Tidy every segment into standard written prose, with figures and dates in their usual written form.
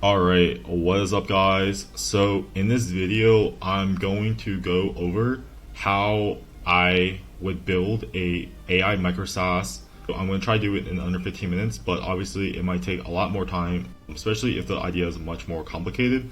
Alright, what is up guys? So in this video, I'm going to go over how I would build a AI micro SaaS. I'm going to try to do it in under 15 minutes, but obviously it might take a lot more time, especially if the idea is much more complicated.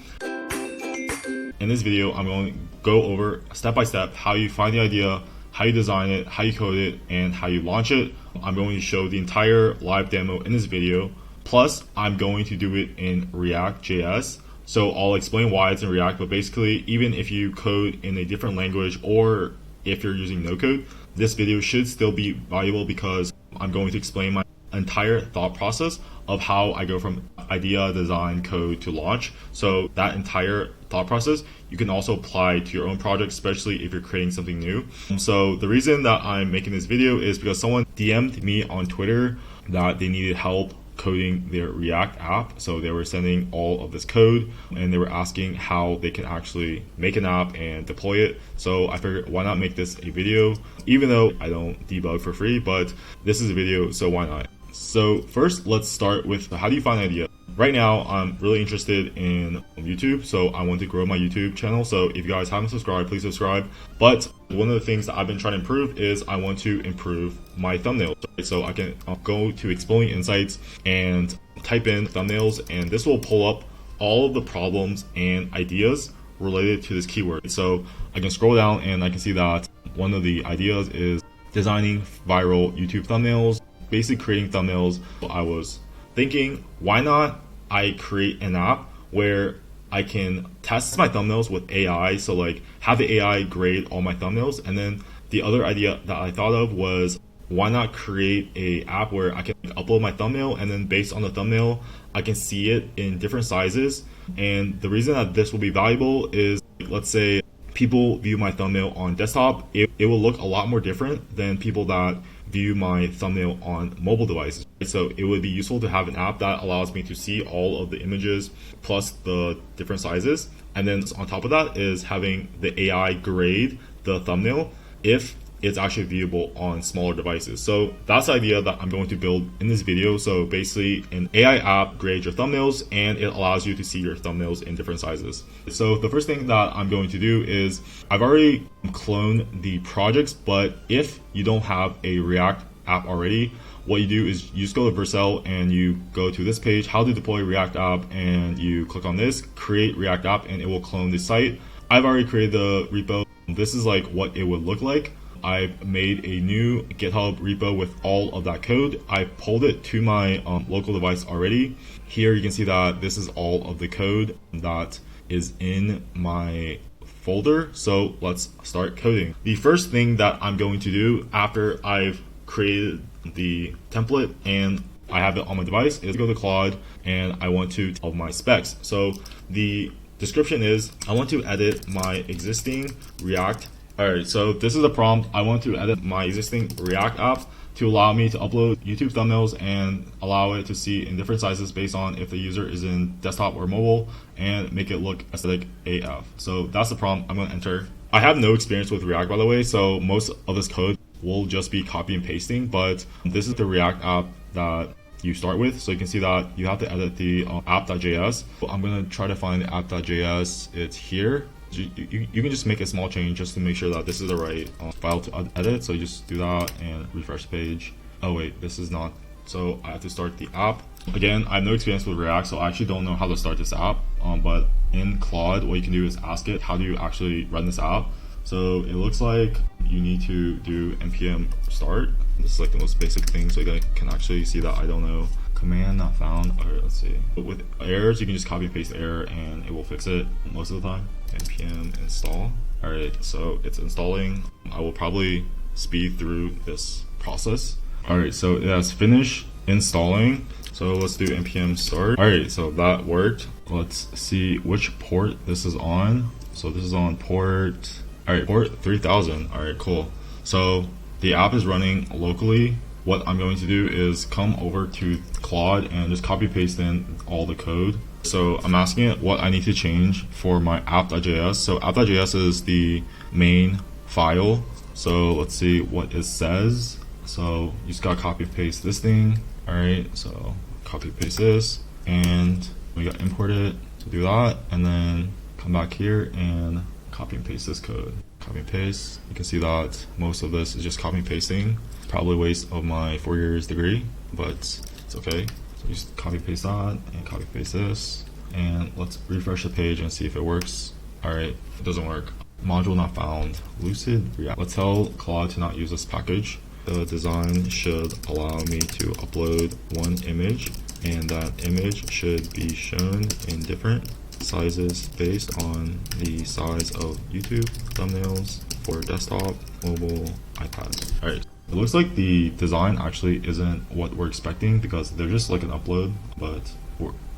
In this video, I'm going to go over step by step how you find the idea, how you design it, how you code it, and how you launch it. I'm going to show the entire live demo in this video. Plus, I'm going to do it in React.js. So I'll explain why it's in React, but basically, even if you code in a different language or if you're using no code, this video should still be valuable because I'm going to explain my entire thought process of how I go from idea, design, code to launch. So that entire thought process, you can also apply to your own project, especially if you're creating something new. So the reason that I'm making this video is because someone DM'd me on Twitter that they needed help coding their React app. So they were sending all of this code and they were asking how they can actually make an app and deploy it. So I figured, why not make this a video? Even though I don't debug for free, but this is a video, so why not? So first, let's start with how do you find an idea? Right now, I'm really interested in YouTube, so I want to grow my YouTube channel. So if you guys haven't subscribed, please subscribe. But one of the things that I've been trying to improve is I want to improve my thumbnails. So I can go to Exploding Insights and type in thumbnails, and this will pull up all of the problems and ideas related to this keyword. So I can scroll down and I can see that one of the ideas is designing viral YouTube thumbnails, basically creating thumbnails. I was thinking, why not I create an app where I can test my thumbnails with AI. So like have the AI grade all my thumbnails. And then the other idea that I thought of was, why not create a app where I can upload my thumbnail, and then based on the thumbnail, I can see it in different sizes. And the reason that this will be valuable is, let's say people view my thumbnail on desktop, it will look a lot more different than people that view my thumbnail on mobile devices. So it would be useful to have an app that allows me to see all of the images plus the different sizes. And then on top of that is having the AI grade the thumbnail if it's actually viewable on smaller devices. So that's the idea that I'm going to build in this video. So basically an AI app grades your thumbnails and it allows you to see your thumbnails in different sizes. So the first thing that I'm going to do is I've already cloned the projects, but if you don't have a React app already, what you do is you just go to Vercel and you go to this page, how to deploy React app, and you click on this, create React app, and it will clone the site. I've already created the repo. This is like what it would look like. I've made a new GitHub repo with all of that code. I pulled it to my local device already. Here you can see that this is all of the code that is in my folder. So let's start coding. The first thing that I'm going to do after I've created the template and I have it on my device is go to Claude and I want to tell my specs. So the description is I want to edit my existing React. Alright, so this is a prompt. I want to edit my existing React app to allow me to upload YouTube thumbnails and allow it to see in different sizes based on if the user is in desktop or mobile and make it look aesthetic AF. So that's the prompt I'm going to enter. I have no experience with React, by the way, so most of this code will just be copy and pasting, but this is the React app that you start with. So you can see that you have to edit the app.js. I'm going to try to find the app.js. It's here. You can just make a small change just to make sure that this is the right file to edit. So you just do that and refresh the page. Oh wait, this is not. So I have to start the app. Again, I have no experience with React, so I actually don't know how to start this app. But in Claude, what you can do is ask it, how do you actually run this app? So it looks like you need to do npm start. This is like the most basic thing, so you guys can actually see that I don't know. Command not found. Alright, let's see. But with errors, you can just copy and paste the error and it will fix it most of the time. Npm install. Alright, so it's installing. I will probably speed through this process. Alright, so it has finished installing. So let's do npm start. Alright, so that worked. Let's see which port this is on. So this is on port 3000. Alright, cool. So the app is running locally. What I'm going to do is come over to Claude and just copy paste in all the code. So I'm asking it what I need to change for my app.js. So app.js is the main file. So let's see what it says. So you just gotta copy paste this thing. All right, so copy paste this, and We got imported to do that, and then come back here and copy and paste this code. Copy and paste. You can see that most of this is just copy and pasting. Probably a waste of my 4 years degree, but it's okay. So just copy paste that and copy paste this, and let's refresh the page and see if it works. All right, it doesn't work. Module not found. Lucid React. Let's tell Claude to not use this package. The design should allow me to upload one image, and that image should be shown in different sizes based on the size of YouTube thumbnails for desktop, mobile, iPad. All right. It looks like the design actually isn't what we're expecting because they're just like an upload, but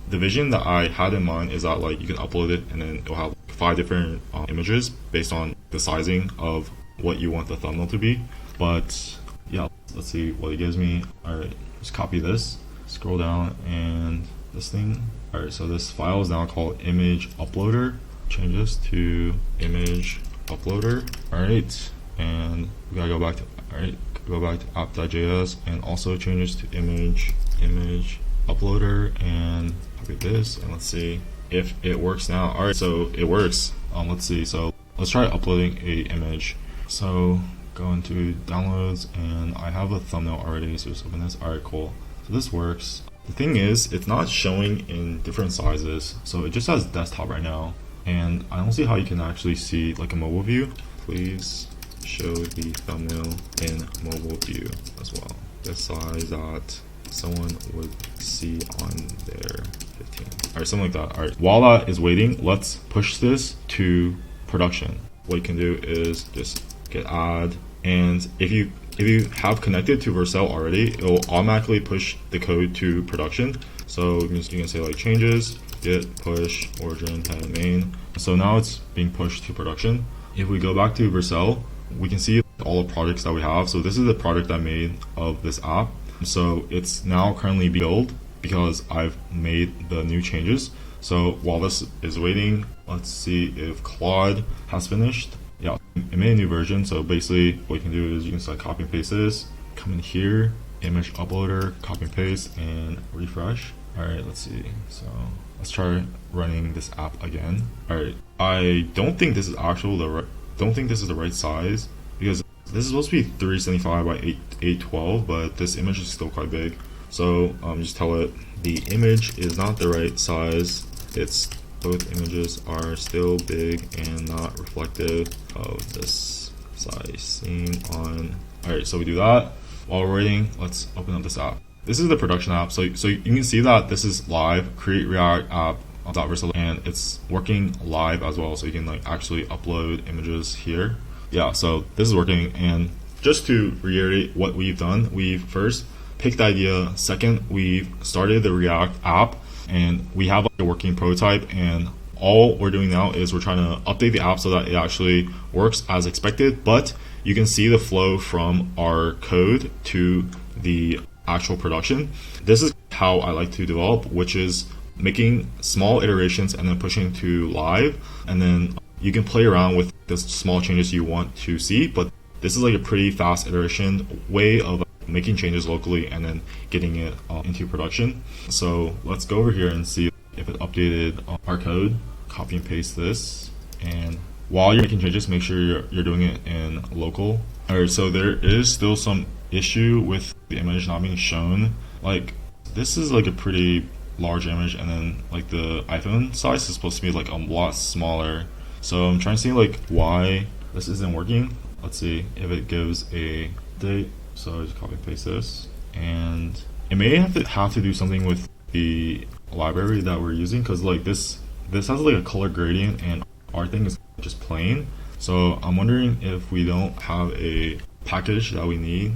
the vision that I had in mind is that like you can upload it and then it'll have 5 different images based on the sizing of what you want the thumbnail to be. But yeah, let's see what it gives me. All right, just copy this, scroll down, and this thing. All right, so this file is now called image uploader. Change this to image uploader. All right, and we gotta go back to app.js and also change this to image uploader and copy this, and let's see if it works now. All right, so it works. Let's see. So let's try uploading a image. So go into downloads, and I have a thumbnail already. So just open this. All right, cool. So this works. The thing is, it's not showing in different sizes. So it just has desktop right now, and I don't see how you can actually see like a mobile view. Please show the thumbnail in mobile view as well. The size that someone would see on their 15. All right, something like that. All right, while that is waiting, let's push this to production. What you can do is just git add, and if you have connected to Vercel already, it will automatically push the code to production. So you can say like changes, git push origin head main. So now it's being pushed to production. If we go back to Vercel, we can see all the projects that we have. So this is the project I made of this app. So it's now currently built because I've made the new changes. So while this is waiting, let's see if Claude has finished. Yeah, it made a new version. So basically what you can do is you can select copy and paste this, come in here, image uploader, copy and paste, and refresh. All right, let's see. So let's try running this app again. All right, I don't think this is the right size because this is supposed to be 375 by 812, but this image is still quite big. So just tell it the image is not the right size. It's both images are still big and not reflective of this size seen on. All right, so we do that. While we're waiting, let's open up this app. This is the production app. So you can see that this is live. Create React app and it's working live as well. So you can like actually upload images here. Yeah, so this is working. And just to reiterate what we've done, we've first picked the idea. Second, we've started the React app, and we have a working prototype, and all we're doing now is we're trying to update the app so that it actually works as expected. But you can see the flow from our code to the actual production. This is how I like to develop, which is making small iterations and then pushing to live, and then you can play around with the small changes you want to see. But this is like a pretty fast iteration way of making changes locally and then getting it into production. So let's go over here and see if it updated our code. Copy and paste this, and while you're making changes, make sure you're doing it in local. All right, so there is still some issue with the image not being shown. Like this is like a pretty large image, and then like the iPhone size is supposed to be like a lot smaller. So I'm trying to see like why this isn't working. Let's see if it gives a date. So just copy and paste this, and it may have to do something with the library that we're using, because like this has like a color gradient and our thing is just plain. So I'm wondering if we don't have a package that we need.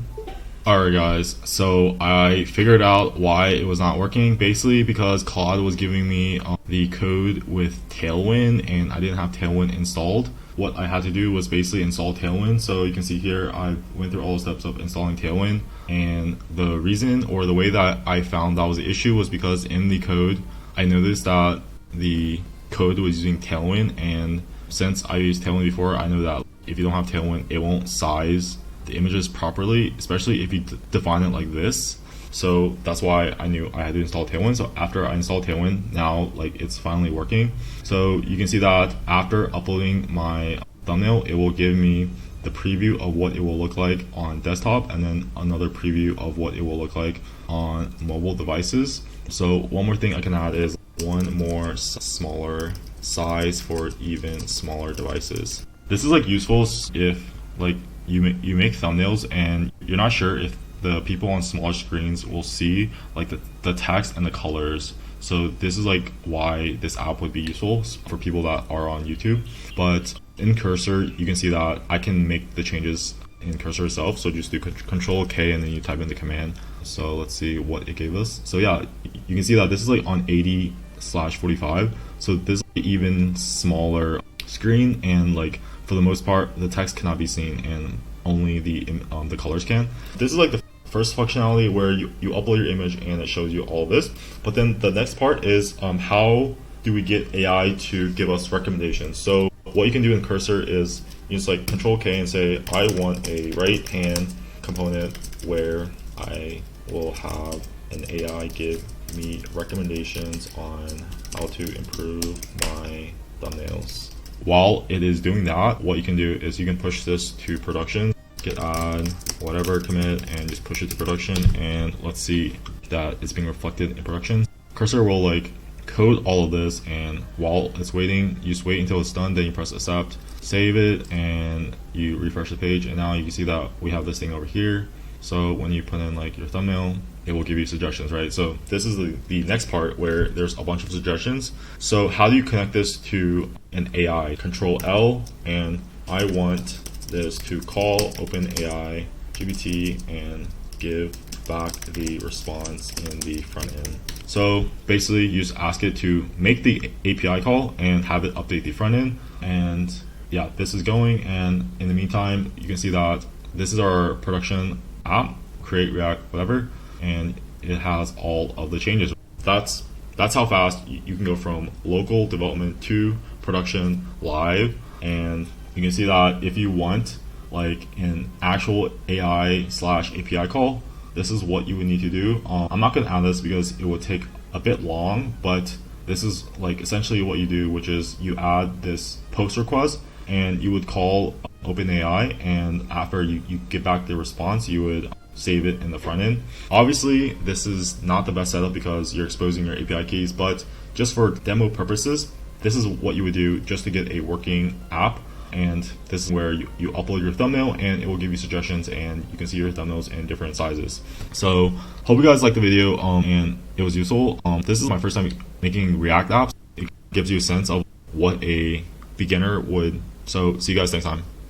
Alright guys, so I figured out why it was not working, basically because Claude was giving me the code with Tailwind and I didn't have Tailwind installed. What I had to do was basically install Tailwind. So you can see here I went through all the steps of installing Tailwind, and the reason or the way that I found that was the issue was because in the code I noticed that the code was using Tailwind, and since I used Tailwind before, I know that if you don't have Tailwind, it won't size the images properly, especially if you define it like this. So that's why I knew I had to install Tailwind. So after I installed Tailwind, now like it's finally working. So you can see that after uploading my thumbnail, it will give me the preview of what it will look like on desktop, and then another preview of what it will look like on mobile devices. So one more thing I can add is one more smaller size for even smaller devices. This is like useful if like you make thumbnails and you're not sure if the people on smaller screens will see like the text and the colors. So this is like why this app would be useful for people that are on YouTube. But in Cursor, you can see that I can make the changes in Cursor itself. So just do Control K and then you type in the command. So let's see what it gave us. So yeah, you can see that this is like on 80/45. So this is an even smaller screen, and like for the most part, the text cannot be seen and only the colors can. This is like the first functionality where you upload your image and it shows you all this. But then the next part is how do we get AI to give us recommendations? So what you can do in Cursor is you just like Control K and say, I want a right hand component where I will have an AI give me recommendations on how to improve my thumbnails. While it is doing that, what you can do is you can push this to production, git add whatever commit, and just push it to production. And let's see that it's being reflected in production. Cursor will like code all of this, and while it's waiting, you just wait until it's done, then you press accept, save it, and you refresh the page, and now you can see that we have this thing over here. So when you put in like your thumbnail, it will give you suggestions, right? So this is the next part where there's a bunch of suggestions. So how do you connect this to an AI? Control L, and I want this to call OpenAI GPT and give back the response in the front end. So basically you just ask it to make the API call and have it update the front end. And yeah, this is going. And in the meantime, you can see that this is our production app, create, react, whatever, and it has all of the changes. That's how fast you can go from local development to production live. And you can see that if you want like an actual AI/API call, this is what you would need to do. I'm not going to add this because it would take a bit long, but this is like essentially what you do, which is you add this post request and you would call OpenAI, and after you get back the response, you would save it in the front end. Obviously, this is not the best setup because you're exposing your API keys, but just for demo purposes, this is what you would do just to get a working app. And this is where you upload your thumbnail and it will give you suggestions, and you can see your thumbnails in different sizes. So hope you guys liked the video and it was useful. This is my first time making React apps. It gives you a sense of what a beginner would. So see you guys next time.